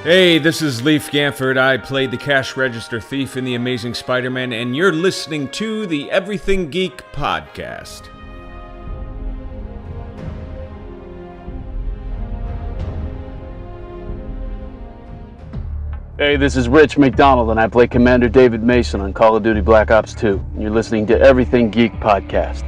Hey, this is Leif Gamford. I played the cash register thief in The Amazing Spider-Man, and you're listening to the Everything Geek podcast. Hey, this is Rich McDonald, and I play Commander David Mason on Call of Duty Black Ops 2. And you're listening to Everything Geek podcast.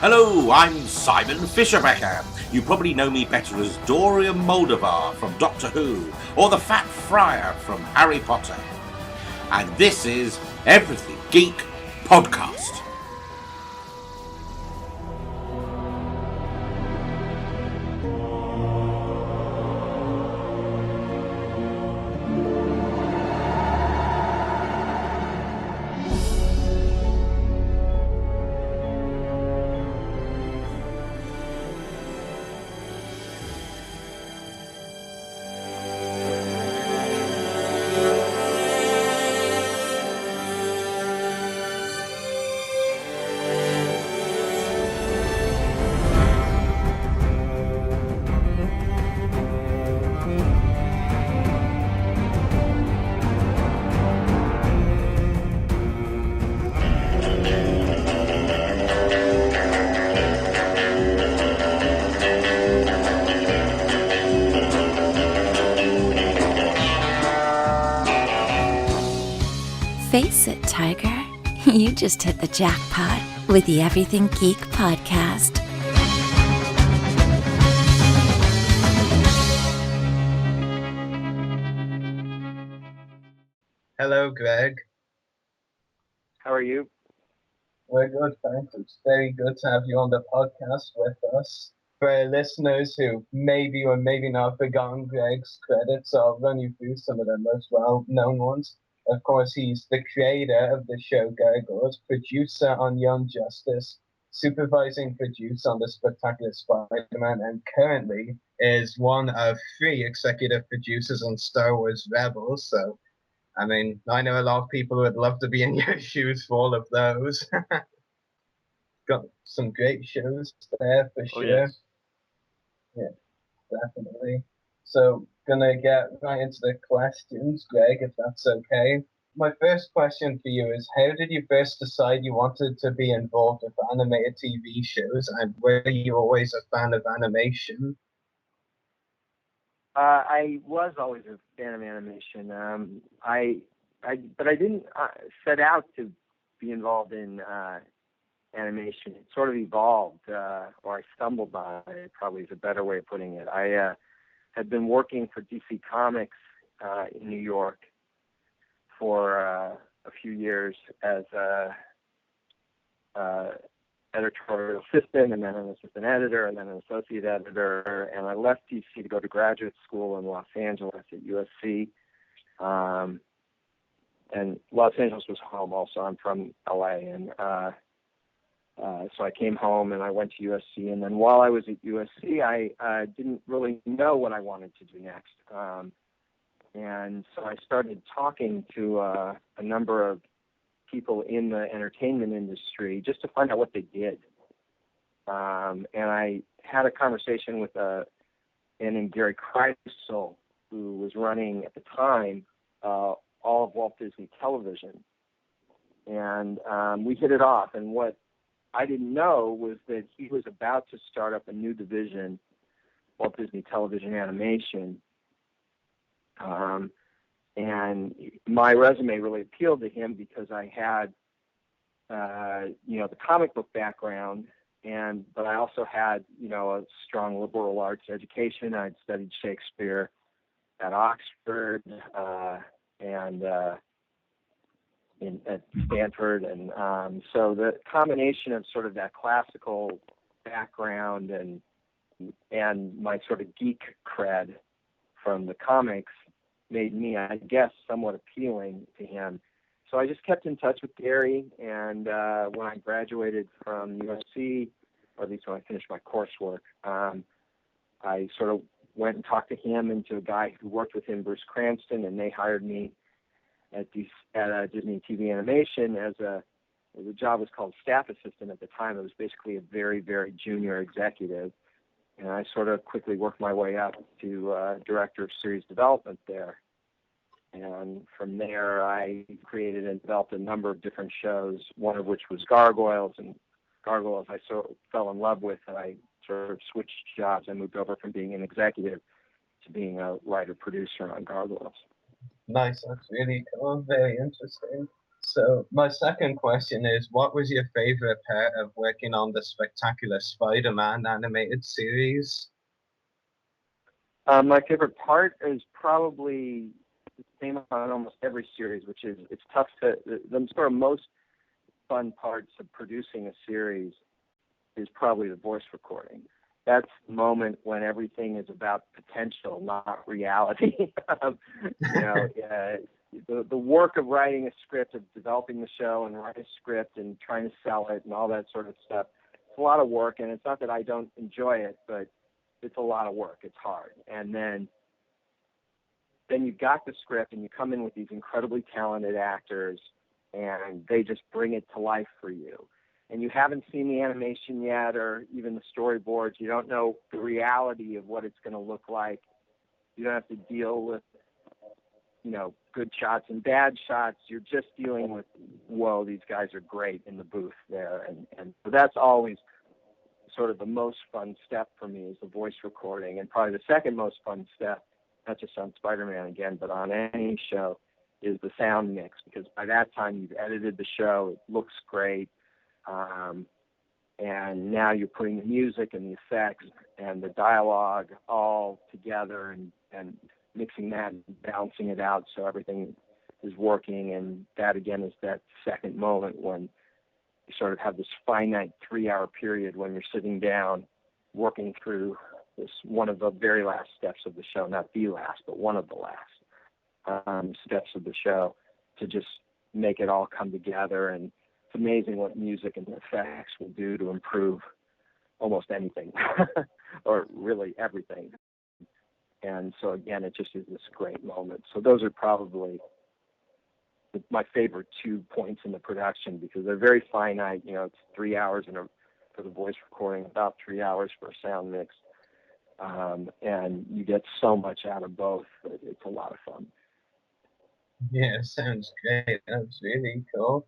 Hello, I'm Simon Fisherbecker. You probably know me better as Dorian Moldovar from Doctor Who, or the Fat Friar from Harry Potter. And this is Everything Geek Podcast. Face it, Tiger. You just hit the jackpot with the Everything Geek podcast. Hello, Greg. How are you? We're good, thanks. It's very good to have you on the podcast with us. For listeners who maybe or maybe not forgotten Greg's credits, I'll run you through some of the most well-known ones. Of course, he's the creator of the show Gargoyles, producer on Young Justice, supervising producer on The Spectacular Spider-Man, and currently is one of 3 executive producers on Star Wars Rebels. So, I mean, I know a lot of people who would love to be in your shoes for all of those. Got some great shows there for sure. Yes. Yeah, definitely. So, gonna get right into the questions, Greg, if that's okay. My first question for you is, how did you first decide you wanted to be involved with animated TV shows, and were you always a fan of animation? I was always a fan of animation. But I didn't set out to be involved in animation. It sort of evolved, or I stumbled on it, probably is a better way of putting it. I had been working for DC Comics in New York for a few years as editorial assistant, and then an assistant editor, and then an associate editor. And I left DC to go to graduate school in Los Angeles at USC. And Los Angeles was home also. I'm from LA. And so I came home and I went to USC. And then while I was at USC, I didn't really know what I wanted to do next. And so I started talking to a number of people in the entertainment industry just to find out what they did. And I had a conversation with a man named Gary Kreisel, who was running at the time all of Walt Disney Television. And we hit it off. And what I didn't know was that he was about to start up a new division, Walt Disney Television Animation. And my resume really appealed to him because I had, the comic book background, but I also had, a strong liberal arts education. I'd studied Shakespeare at Oxford and at Stanford, and so the combination of sort of that classical background and my sort of geek cred from the comics made me, I guess, somewhat appealing to him. So I just kept in touch with Gary, and when I graduated from USC, or at least when I finished my coursework, I sort of went and talked to him and to a guy who worked with him, Bruce Cranston, and they hired me at Disney TV Animation the job was called staff assistant at the time. It was basically a very, very junior executive. And I sort of quickly worked my way up to director of series development there. And from there, I created and developed a number of different shows, one of which was Gargoyles. And Gargoyles I sort of fell in love with, and I sort of switched jobs. I moved over from being an executive to being a writer-producer on Gargoyles. Nice, that's really cool, very interesting. So my second question is, what was your favorite part of working on the Spectacular Spider-Man animated series? My favorite part is probably the same on almost every series, which is it's tough to, the sort of most fun parts of producing a series is probably the voice recording. That's the when everything is about potential, not reality. The work of writing a script, of developing the show and writing a script and trying to sell it and all that sort of stuff, it's a lot of work. And it's not that I don't enjoy it, but it's a lot of work. It's hard. And then you've got the script and you come in with these incredibly talented actors and they just bring it to life for you. And you haven't seen the animation yet or even the storyboards. You don't know the reality of what it's going to look like. You don't have to deal with, good shots and bad shots. You're just dealing with, whoa, these guys are great in the booth there. And so that's always sort of the most fun step for me is the voice recording. And probably the second most fun step, not just on Spider-Man again, but on any show, is the sound mix. Because by that time you've edited the show, it looks great. And now you're putting the music and the effects and the dialogue all together and mixing that and balancing it out so everything is working. And that, again, is that second moment when you sort of have this finite 3-hour period when you're sitting down working through this one of the very last steps of the show, not the last, but one of the last steps of the show to just make it all come together. And it's amazing what music and effects will do to improve almost anything or really everything. And so, again, it just is this great moment. So those are probably my favorite 2 points in the production because they're very finite. It's 3 hours for the voice recording, about 3 hours for a sound mix. And you get so much out of both. It's a lot of fun. Yeah, sounds great. That's really cool.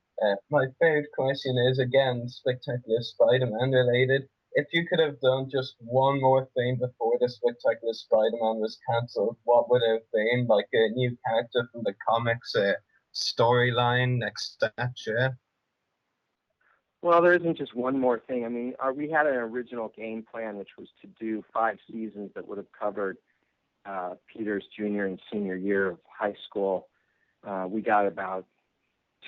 My favorite question is, again, Spectacular Spider-Man related. If you could have done just one more thing before the Spectacular Spider-Man was cancelled, what would it have been? Like a new character from the comics, a storyline, etc.? Well, there isn't just one more thing. I mean, we had an original game plan, which was to do 5 seasons that would have covered Peter's junior and senior year of high school. We got about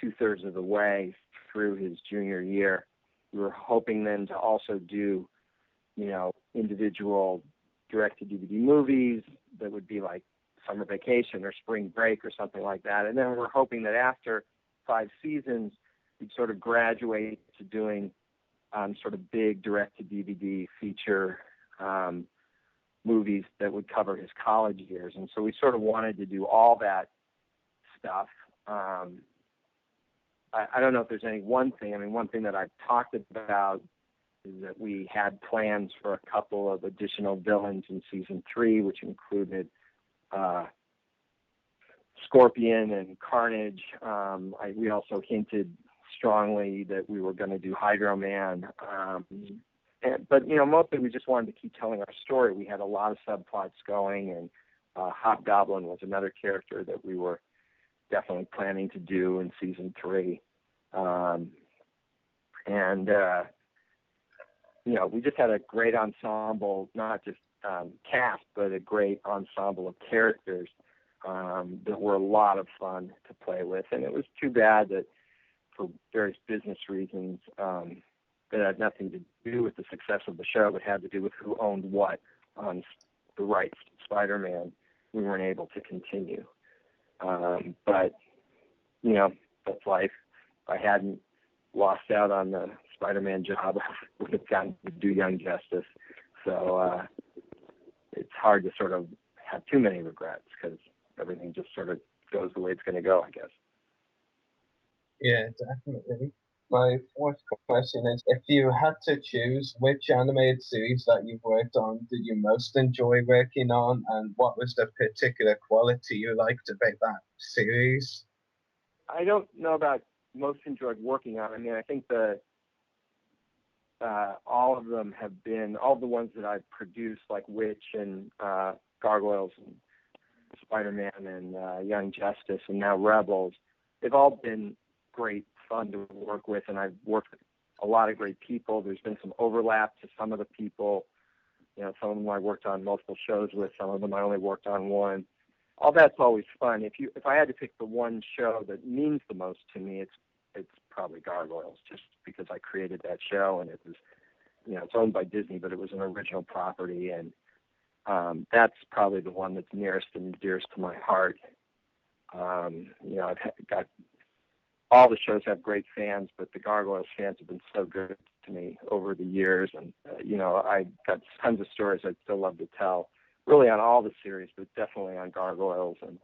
2/3 of the way through his junior year. We were hoping then to also do, individual direct-to-DVD movies that would be like Summer Vacation or Spring Break or something like that. And then we're hoping that after 5 seasons, we'd sort of graduate to doing sort of big direct-to-DVD feature movies that would cover his college years. And so we sort of wanted to do all that stuff. I don't know if there's any one thing. I mean, one thing that I've talked about is that we had plans for a couple of additional villains in season 3, which included Scorpion and Carnage. We also hinted strongly that we were going to do Hydro Man. But mostly we just wanted to keep telling our story. We had a lot of subplots going, and Hobgoblin was another character that we were definitely planning to do in season 3. We just had a great ensemble, not just cast, but a great ensemble of characters that were a lot of fun to play with. And it was too bad that for various business reasons that had nothing to do with the success of the show, but had to do with who owned what on the rights to Spider-Man, we weren't able to continue. But that's life. If I hadn't lost out on the Spider-Man job, I would have gotten to do Young Justice. So it's hard to sort of have too many regrets because everything just sort of goes the way it's going to go, I guess. Yeah, definitely. My fourth question is, if you had to choose, which animated series that you've worked on did you most enjoy working on, and what was the particular quality you liked about that series? I don't know about most enjoyed working on. I mean, I think all of them have been, all the ones that I've produced, like Witch and Gargoyles and Spider-Man and Young Justice and now Rebels, they've all been great fun to work with, and I've worked with a lot of great people. There's been some overlap to some of the people. You know, some of them I worked on multiple shows with, some of them I only worked on one. All that's always fun. If I had to pick the one show that means the most to me, it's probably Gargoyles, just because I created that show, and it was, you know, it's owned by Disney, but it was an original property, and that's probably the one that's nearest and dearest to my heart. You know, I've got all the shows have great fans, but the Gargoyles fans have been so good to me over the years, and you know, I got tons of stories I'd still love to tell, really on all the series, but definitely on Gargoyles, and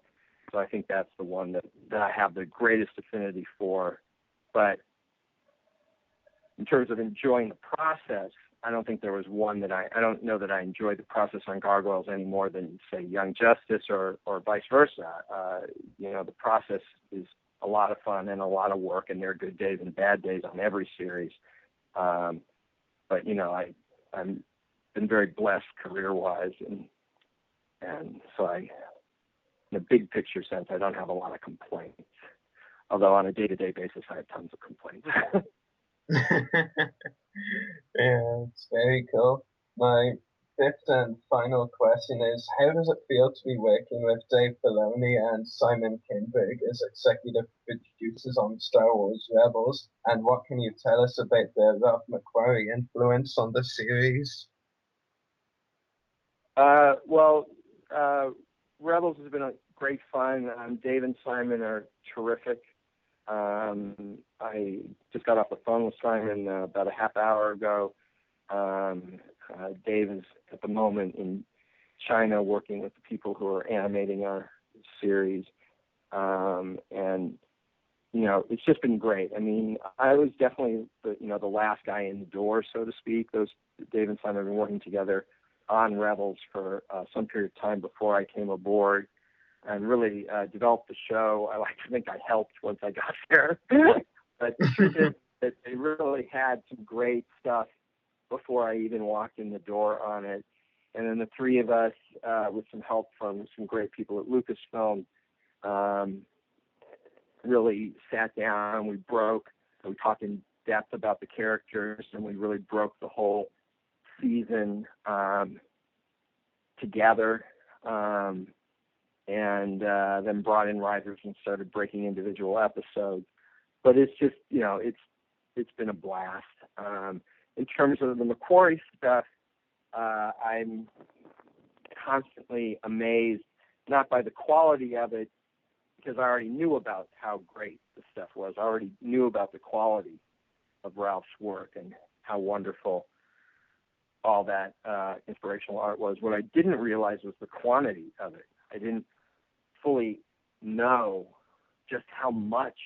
so I think that's the one that I have the greatest affinity for. But in terms of enjoying the process, I don't think there was one that I don't know that I enjoyed the process on Gargoyles any more than, say, Young Justice or vice versa. You know, the process is a lot of fun and a lot of work, and there are good days and bad days on every series. But you know, I've been very blessed career-wise, and so in a big picture sense, I don't have a lot of complaints. Although on a day-to-day basis, I have tons of complaints. Yeah, it's very cool. My fifth and final question is, how does it feel to be working with Dave Filoni and Simon Kinberg as executive producers on Star Wars Rebels? And what can you tell us about the Ralph McQuarrie influence on the series? Rebels has been a great fun. Dave and Simon are terrific. I just got off the phone with Simon about a half hour ago. Dave is at the moment in China working with the people who are animating our series. And, you know, it's just been great. I mean, I was definitely the last guy in the door, so to speak. Dave and Simon have been working together on Rebels for some period of time before I came aboard, and really developed the show. I like to think I helped once I got there. But the truth is that they really had some great stuff before I even walked in the door on it. And then the three of us, with some help from some great people at Lucasfilm, really sat down. We talked in depth about the characters, and we really broke the whole season together. And then brought in writers and started breaking individual episodes. But it's just, you know, it's been a blast. In terms of the McQuarrie stuff, I'm constantly amazed, not by the quality of it, because I already knew about how great the stuff was. I already knew about the quality of Ralph's work and how wonderful all that inspirational art was. What I didn't realize was the quantity of it. I didn't fully know just how much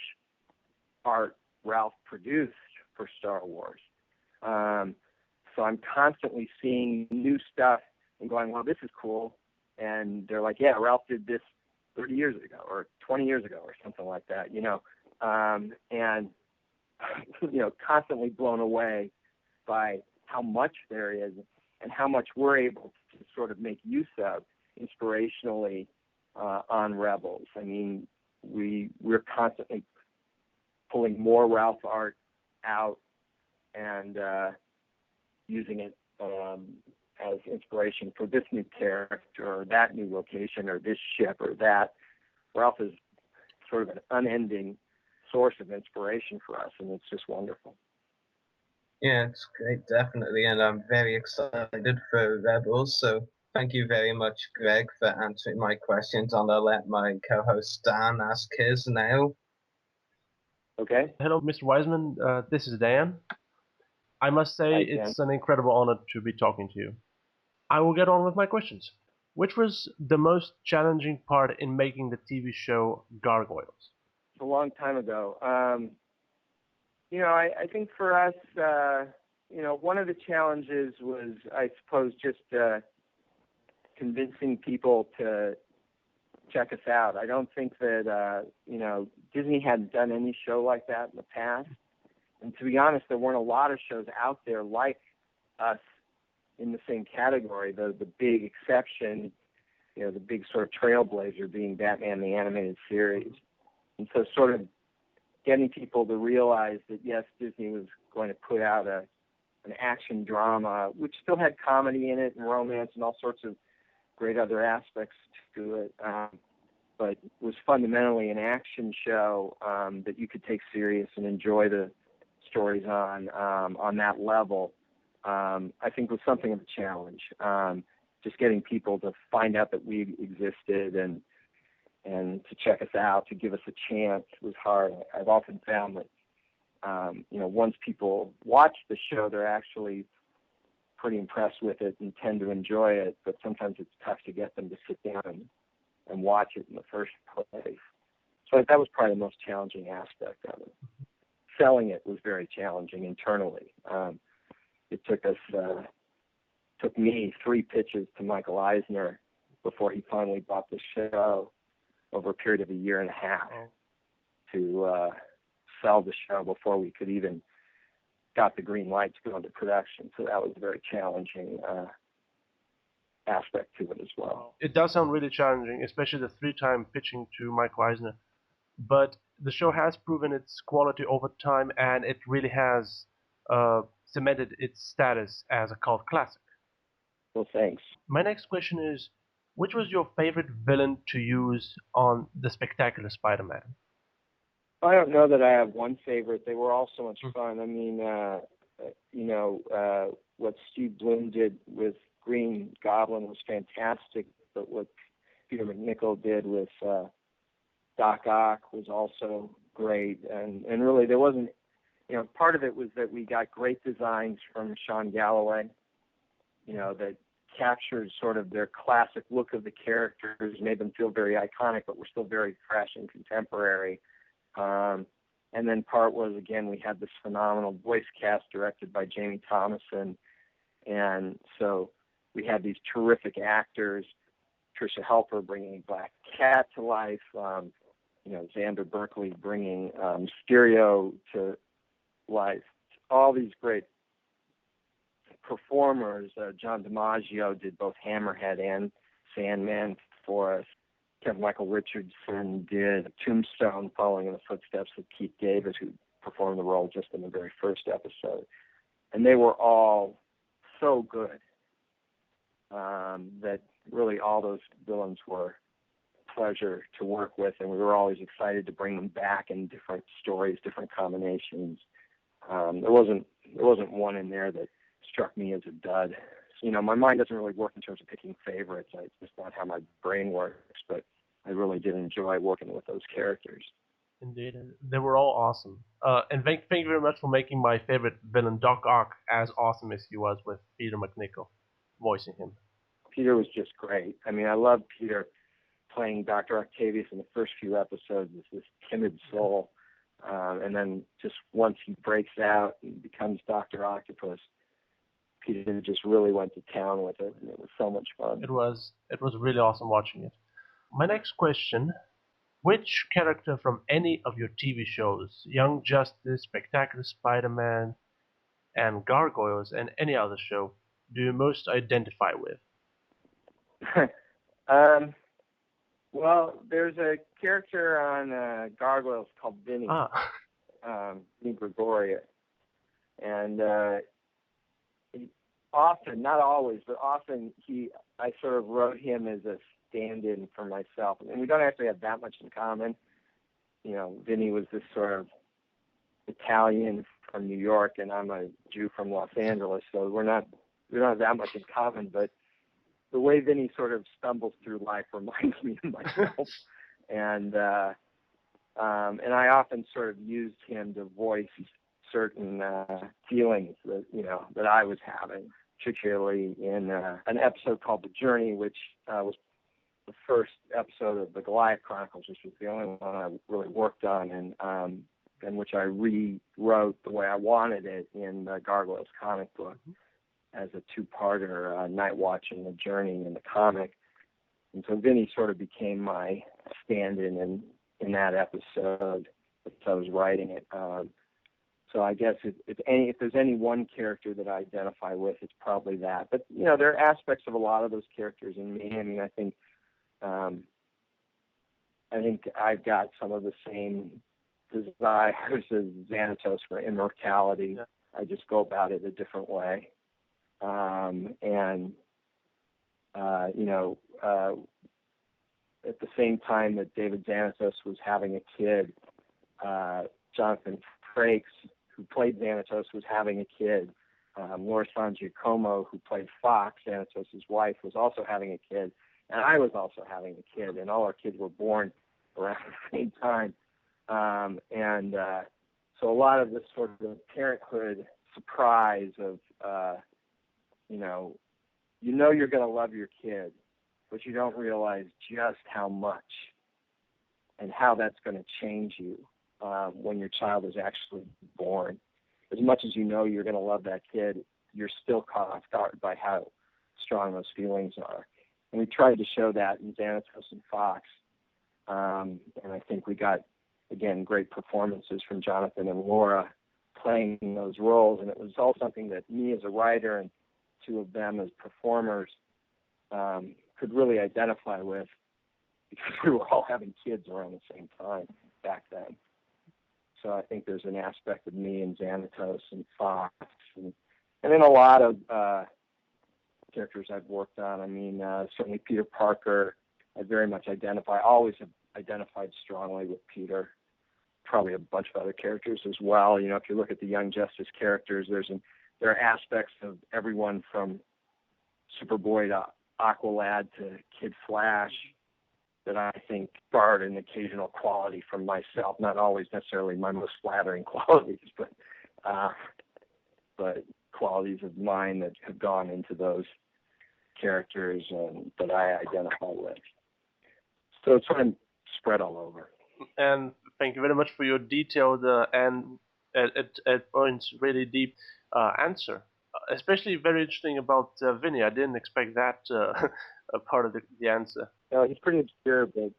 art Ralph produced for Star Wars. So I'm constantly seeing new stuff and going, well, this is cool. And they're like, yeah, Ralph did this 30 years ago or 20 years ago or something like that, you know. And, you know, constantly blown away by how much there is and how much we're able to sort of make use of inspirationally on Rebels. I mean, we're constantly pulling more Ralph art out and using it as inspiration for this new character or that new location or this ship or that. Ralph is sort of an unending source of inspiration for us, and it's just wonderful. Yeah, it's great, definitely, and I'm very excited for Rebels, so thank you very much, Greg, for answering my questions, and I'll let my co-host Dan ask his now. Okay. Hello, Mr. Weisman. This is Dan. I must say it's an incredible honor to be talking to you. I will get on with my questions. Which was the most challenging part in making the TV show Gargoyles? It's a long time ago. I think for us, one of the challenges was, I suppose, just convincing people to check us out. I don't think that, Disney hadn't done any show like that in the past. And to be honest, there weren't a lot of shows out there like us in the same category. The big exception, the big sort of trailblazer being Batman the Animated Series. And so sort of getting people to realize that, yes, Disney was going to put out an action drama, which still had comedy in it and romance and all sorts of great other aspects to it, but was fundamentally an action show that you could take serious and enjoy the stories on that level, I think was something of a challenge. Just getting people to find out that we existed and to check us out, to give us a chance was hard. I've often found that, once people watch the show, they're actually pretty impressed with it and tend to enjoy it, but sometimes it's tough to get them to sit down and watch it in the first place. So that was probably the most challenging aspect of it. Selling it was very challenging internally. It took me 3 pitches to Michael Eisner before he finally bought the show over a period of 1.5 years to sell the show before we could even got the green light to go into production. So that was a very challenging aspect to it as well. It does sound really challenging, especially the 3-time pitching to Michael Eisner. But the show has proven its quality over time, and it really has cemented its status as a cult classic. Well, thanks. My next question is, which was your favorite villain to use on The Spectacular Spider-Man? I don't know that I have one favorite. They were all so much fun. I mean, what Steve Bloom did with Green Goblin was fantastic, but what Peter McNichol did with Doc Ock was also great. And really, there wasn't, part of it was that we got great designs from Sean Galloway, that captured sort of their classic look of the characters, made them feel very iconic, but were still very fresh and contemporary. And then part was, again, we had this phenomenal voice cast directed by Jamie Thomason. And so we had these terrific actors, Tricia Helfer bringing Black Cat to life, Xander Berkeley bringing Mysterio to life. All these great performers. John DiMaggio did both Hammerhead and Sandman for us. Kevin Michael Richardson did Tombstone, following in the footsteps of Keith Davis, who performed the role just in the very first episode. And they were all so good that really all those villains were a pleasure to work with, and we were always excited to bring them back in different stories, different combinations. There wasn't one in there that struck me as a dud. My mind doesn't really work in terms of picking favorites. It's just not how my brain works, but I really did enjoy working with those characters. Indeed, they were all awesome. And thank you very much for making my favorite villain, Doc Ock, as awesome as he was with Peter McNichol, voicing him. Peter was just great. I mean, I loved Peter playing Dr. Octavius in the first few episodes as this timid soul. And then just once he breaks out and becomes Dr. Octopus, Peter just really went to town with it, and it was so much fun. It was really awesome watching it. My next question, which character from any of your TV shows, Young Justice, Spectacular Spider-Man, and Gargoyles, and any other show, do you most identify with? Well, there's a character on Gargoyles called Vinny, Vinny Gregoria, and often, not always, but often I sort of wrote him as a stand-in for myself. And we don't actually have that much in common. Vinny was this sort of Italian from New York, and I'm a Jew from Los Angeles, so we don't have that much in common. But the way Vinny sort of stumbles through life reminds me of myself, and I often sort of used him to voice certain feelings that I was having, particularly in an episode called The Journey, which was first episode of the Goliath Chronicles, which was the only one I really worked on, and which I rewrote the way I wanted it in the Gargoyles comic book as a two-parter, Night Watch and The Journey in the comic. And so Vinny sort of became my stand-in in that episode as I was writing it. So I guess if there's any one character that I identify with, it's probably that. But there are aspects of a lot of those characters in me. I mean, I think I've got some of the same desires as Xanatos for immortality. Yeah. I just go about it a different way. At the same time that David Xanatos was having a kid, Jonathan Frakes, who played Xanatos, was having a kid. Laura San Giacomo, who played Fox, Xanatos' wife, was also having a kid. And I was also having a kid. And all our kids were born around the same time. So a lot of this sort of parenthood surprise of, you're going to love your kid, but you don't realize just how much and how that's going to change you when your child is actually born. As much as you know you're going to love that kid, you're still caught off guard by how strong those feelings are. And we tried to show that in Xanatos and Fox. And I think we got, again, great performances from Jonathan and Laura playing those roles. And it was all something that me as a writer and two of them as performers could really identify with, because we were all having kids around the same time back then. So I think there's an aspect of me and Xanatos and Fox and then a lot of characters I've worked on. I mean, certainly Peter Parker, I very much always have identified strongly with Peter. Probably a bunch of other characters as well. If you look at the Young Justice characters, there are aspects of everyone from Superboy to Aqualad to Kid Flash that I think borrowed an occasional quality from myself. Not always necessarily my most flattering qualities, but qualities of mine that have gone into those characters that I identify with. So it's sort of spread all over. And thank you very much for your detailed and at points really deep answer. Especially very interesting about Vinny. I didn't expect that a part of the answer. No, he's pretty obscure, but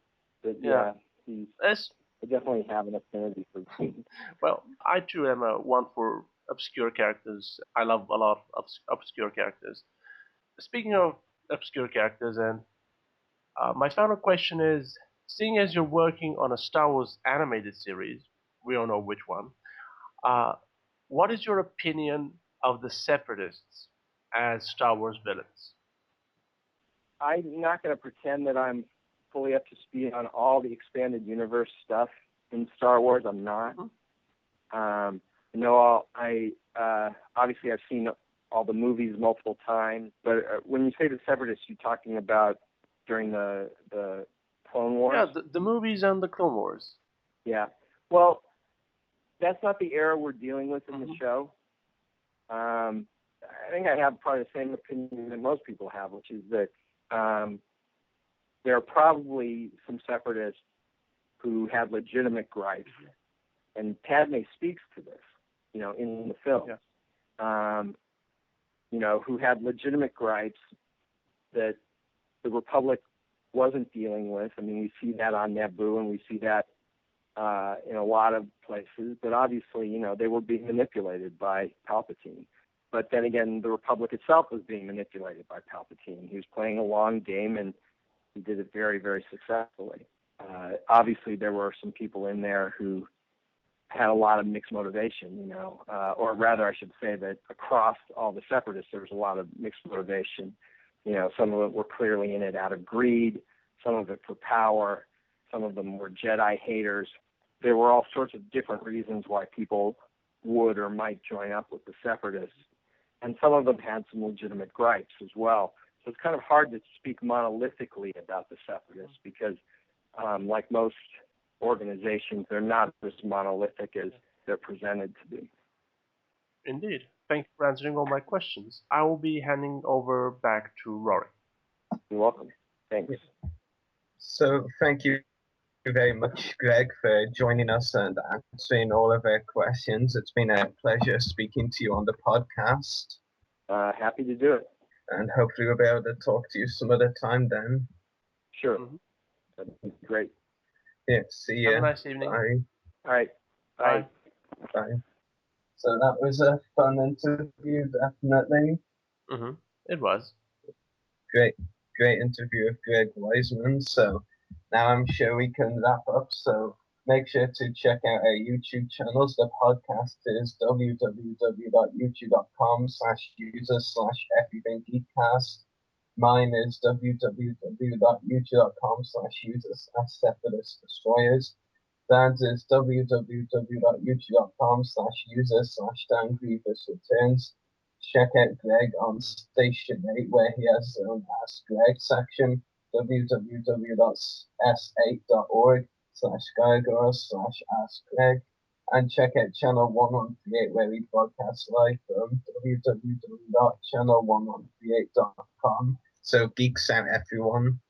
yeah, I Yes. definitely have an affinity for Vinny. Well, I too am one for obscure characters. I love a lot of obscure characters. Speaking of obscure characters, and my final question is, seeing as you're working on a Star Wars animated series, we all know which one, what is your opinion of the Separatists as Star Wars villains? I'm not going to pretend that I'm fully up to speed on all the expanded universe stuff in Star Wars. I'm not. Obviously I've seen all the movies multiple times, but when you say the Separatists, you're talking about during the Clone Wars? Yeah, the movies and the Clone Wars. Yeah. Well, that's not the era we're dealing with in the show. I think I have probably the same opinion that most people have, which is that there are probably some Separatists who had legitimate gripes, and Padme speaks to this, in the film. Yeah. Who had legitimate gripes that the Republic wasn't dealing with. I mean, we see that on Naboo, and we see that in a lot of places. But obviously, they were being manipulated by Palpatine. But then again, the Republic itself was being manipulated by Palpatine. He was playing a long game, and he did it very, very successfully. Obviously, there were some people in there who had a lot of mixed motivation, or rather I should say that across all the Separatists, there was a lot of mixed motivation. Some of them were clearly in it out of greed, some of it for power, some of them were Jedi haters. There were all sorts of different reasons why people would or might join up with the Separatists. And some of them had some legitimate gripes as well. So it's kind of hard to speak monolithically about the Separatists because, like most organizations, they're not as monolithic as they're presented to be. Indeed. Thank you for answering all my questions. I will be handing over back to Rory. You're welcome. Thanks. So thank you very much, Greg, for joining us and answering all of our questions. It's been a pleasure speaking to you on the podcast. Happy to do it. And hopefully we'll be able to talk to you some other time then. Sure. That'd be great. Yeah, see you. Have a nice evening. Bye. All right. Bye. Bye. So that was a fun interview, definitely. It was. Great interview of Greg Weisman. So now I'm sure we can wrap up. So make sure to check out our YouTube channels. The podcast is www.youtube.com/users/everythinggeekcast. Mine is www.youtube.com/users/separatist-destroyers. Dan's is www.youtube.com/users/Dan-Grievous-returns. Check out Greg on Station 8, where he has his own Ask Greg section. www.s8.org/gargoyles/Ask Greg. And check out Channel 1138, where we broadcast live from www.channel1138.com. So geeks out, everyone.